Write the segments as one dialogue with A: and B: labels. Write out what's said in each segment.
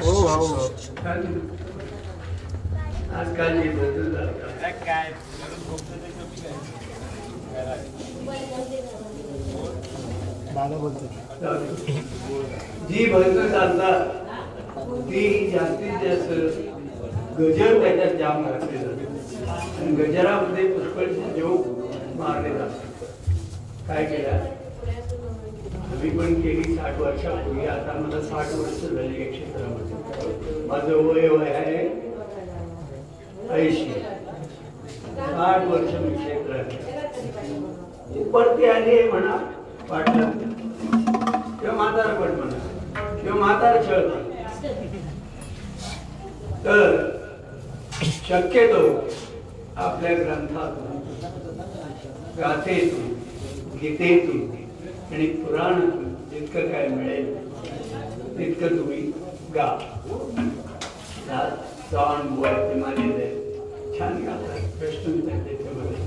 A: हो हो
B: आजकाल जी भरपूर चालतात ती जास्तीत जास्त गजर त्याच्यात जाम घातले जाते आणि गजरामध्ये पुष्कळचे जोक मारले जातात. काय केलं आम्ही पण केली 60 वर्षापूर्वी. आता मला 60 वर्ष झाली या क्षेत्रामध्ये. माझं वय आहे 80. 60 वर्ष मी क्षेत्रात परती आली म्हणा वाटलं किंवा म्हातारपट म्हणा किंवा म्हातार छळ. तर शक्यतो आपल्या ग्रंथातून गाथेतून गीतेतून आणि पुराणातून जितकं काय मिळेल तितकं तुम्ही गा. सॉन बुवाचे माने छान गातात. प्रश्न त्याच्यामध्ये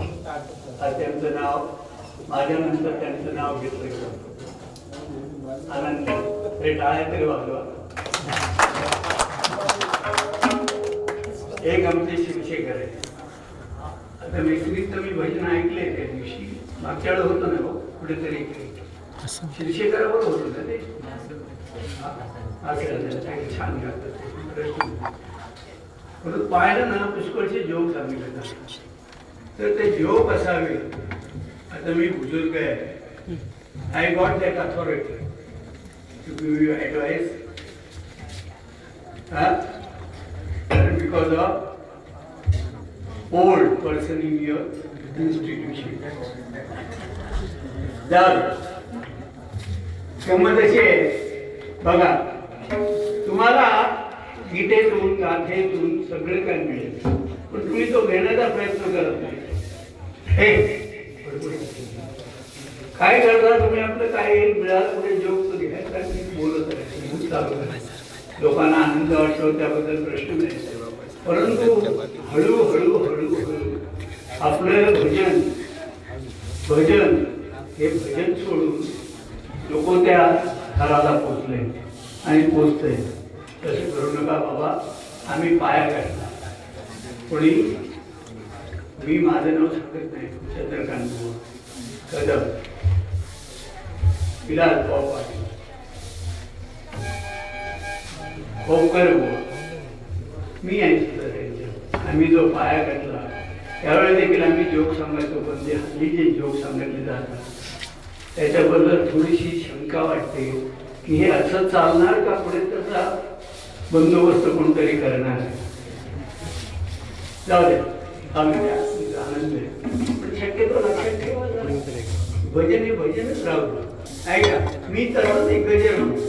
B: त्यांचं नाव माझ्यानंतर त्यांचं नाव घेतलं गेलं आनंद. हे टाळ्या तरी वाजवा. एक आमचे शिवशेखर आहे. आता मैत्रीत मी भजन ऐकले त्या दिवशी. मागच्या वेळेला होतं ना कुठेतरी शिवशेखरावर होतं ना ते. असं छान गातात. परत पाहिलं ना पुष्कळचे जोक सांगितले जातात. तर ते जोक असावे. आता मी बुजुर्ग आहे. I got that authority to give you advice because of old person in your institution. बघा तुम्हाला गीतेतून गाथेतून सगळे काय मिळेल पण तुम्ही तो घेण्याचा प्रयत्न करत नाही. काय करता तुम्ही? आपलं काय मिळालं पुढे जोक घ्यायचा बोलत राहायचं. लोकांना आनंद वाटतो त्याबद्दल प्रश्न नाही. परंतु हळूहळू हळूहळू आपलं भजन हे भजन सोडून लोक त्या थराला पोचले आणि पोचते. तसे करू नका बाबा. आम्ही पाया काढला. कोणी मी माझं नाव सांगत नाही. चंद्रकांत बुवा कदम, विलास भाऊ पाटील, खोपकर बुवा, मी यांच्या आम्ही जो पाया घातला त्यावेळेस देखील आम्ही जोक सांगायचो. पण ते हल्ली जे जोक सांगितले जातात त्याच्याबद्दल थोडीशी शंका वाटते की हे असं चालणार का पुढे. त्याचा बंदोबस्त कोणतरी करणार. जाऊ दे आनंद आहे. पण शक्यतो लक्षात ठेवा भजन हे भजनच राहू. ऐका मी तर एक गजर म्हणतो.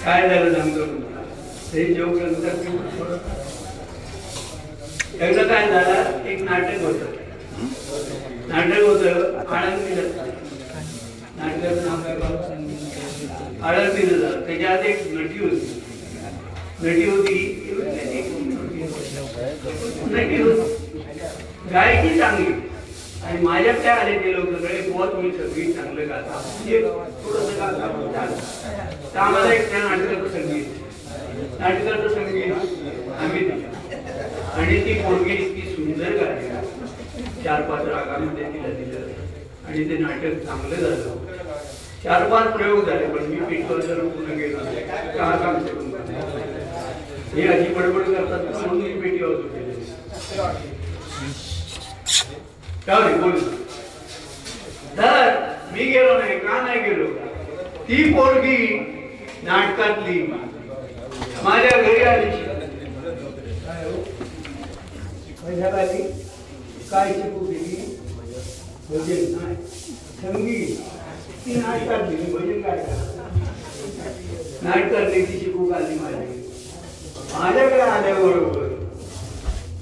B: काय झालं सांगतो तुम्हाला. हे जोक एकदा काय झालं. एक नाटक होतं आळंदीला. नाटकाचं नाव काय आळंदीला झालं. त्याच्यात एक नटी होती. गायकी चांगली. आणि माझ्याकडे आले ते लोक सगळे बुवा तुम्ही सगळी चांगलं गाता म्हणजे थोडंसं गाता. तर आम्हाला एक त्या नाटकाचं संगीत आम्ही दिलं आणि ती पोरगी इतकी सुंदर गायली. 4-5 रागामध्ये तिला दिलं आणि ते नाटक चांगलं झालं. 4-5 प्रयोग झाले पण मी पेटवायला पूर्ण गेलो का सांगते हे अशी बडबड करतात म्हणून मी पेटी वाजू केली काय बोल तर मी गेलो नाही का नाही गेलो ती पोरगी नाटकातली माझ्या घरी आली काय शिकू गेली भजन नाही संगीत ती नाटकातली भजन काय नाटकातली ती शिकू आली माझ्याकडे आल्याबरोबर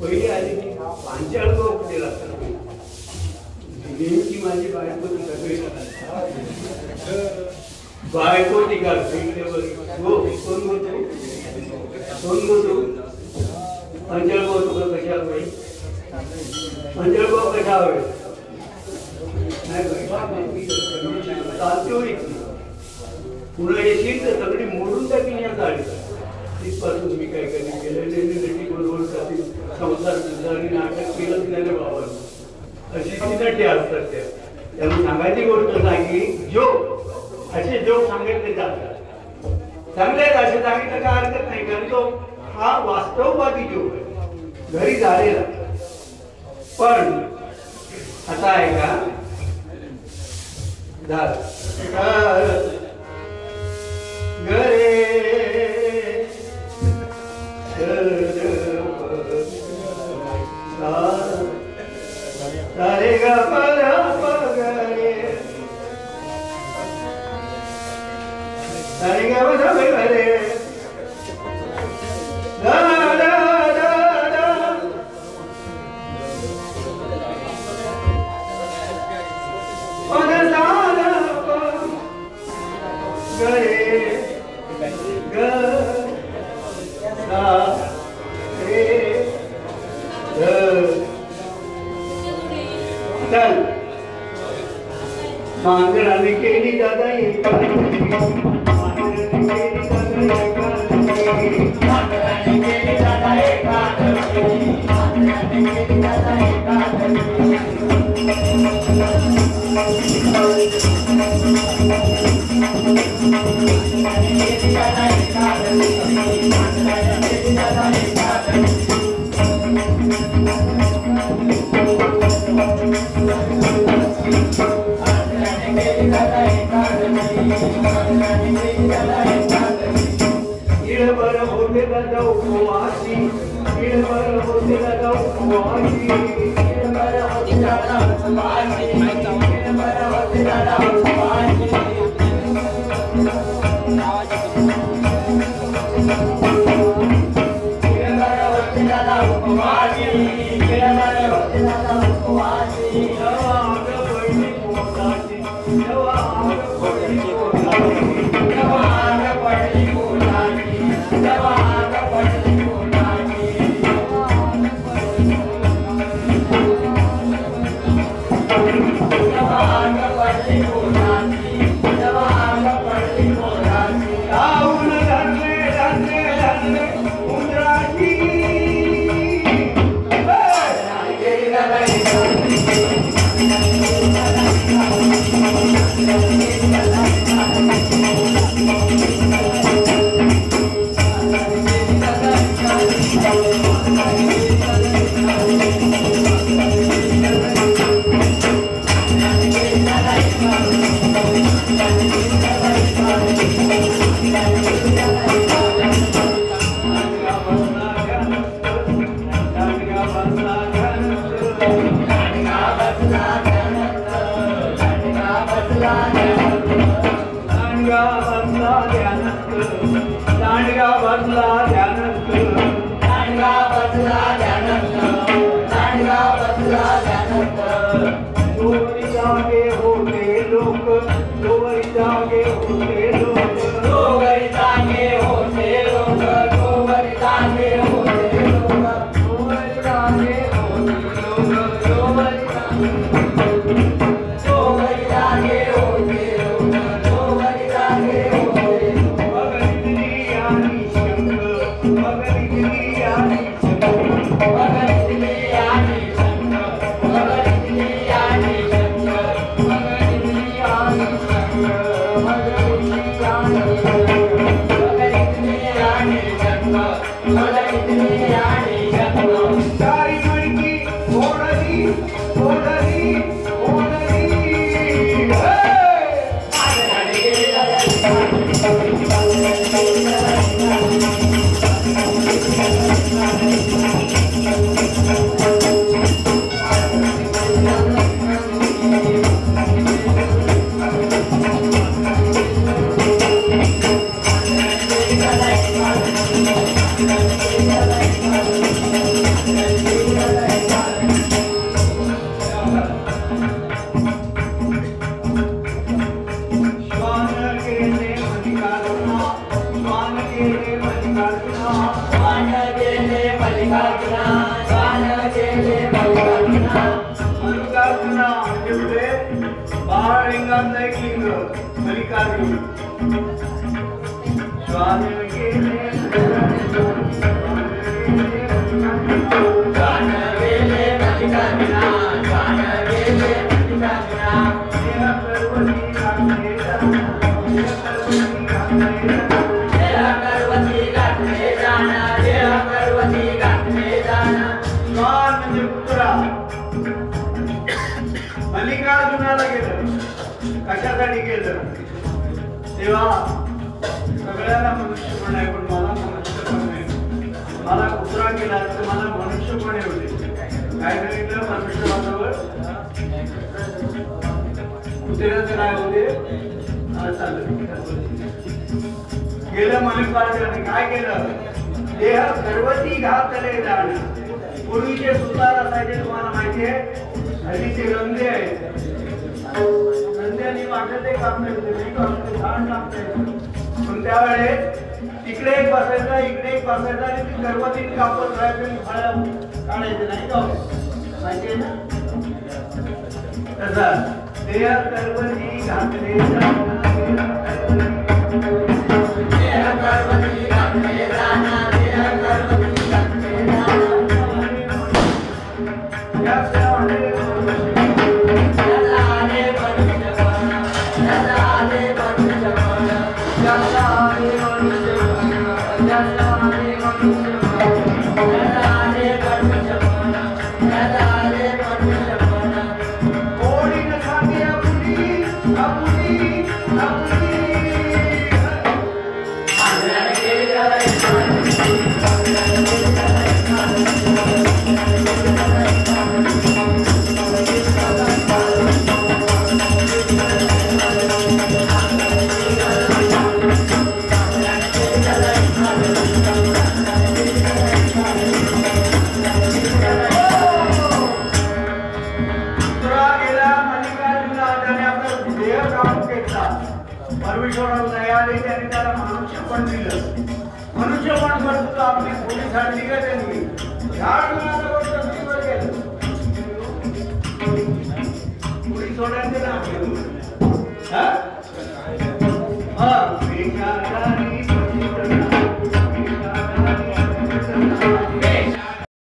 B: पहिली आली की पांचाळ दिला नेमकी माझी बायको बायको ती काढतो कोण बोलतो कोण बोलतो पांचाळ तुका कशा होईल पांचाळ कशा होईल पुन्हा येशील तर सगळी मोडून टाकीन या गाडी तिथपासून मी काय कधी केलं बरोबर संसार आणि नाटक केलं त्याने बाबा अशी ती नटी असतात त्यामुळे सांगायची गोष्ट सांगी जोक असे जोक सांगितले जातात चांगले असे सांगितलं काय हरकत नाही कारण तो हा वास्तववादी जोक आहे घरी झालेला पण आता आहे का घरे सारे गा पगरे सारे गा पगरे मांगराने केली दादा मल्लिकार्जुनाला गेलं कशासाठी गेलं तेव्हा सगळ्यांना मनुष्यपण आहे पण मला मनुष्यपण नाही मला कुत्रा गेला तर मला मनुष्यपण होते काय सांगितलं मनुष्यपणावर कुत्र्याचं काय होते गेलं मल्लिकार्जुनाने काय केलं देह सर्वती घातले जाण पूर्वीचे सुतार असायचे तुम्हाला माहिती आहे हल्लीचे रंगे आहेत रंग्याने वाटत एक आपले छान लागते पण त्यावेळेस तिकडे एक बसायचा इकडे एक बसायचा आणि ती गर्भवतीने कापत राहायचं फळ्या काढायचे नाही का माहिती ना तसा देह गर्भवती घातले मनुष्यपण करतो आपली पोलीस हाडली का त्यांनी झाड पोलीस सोडायचे ना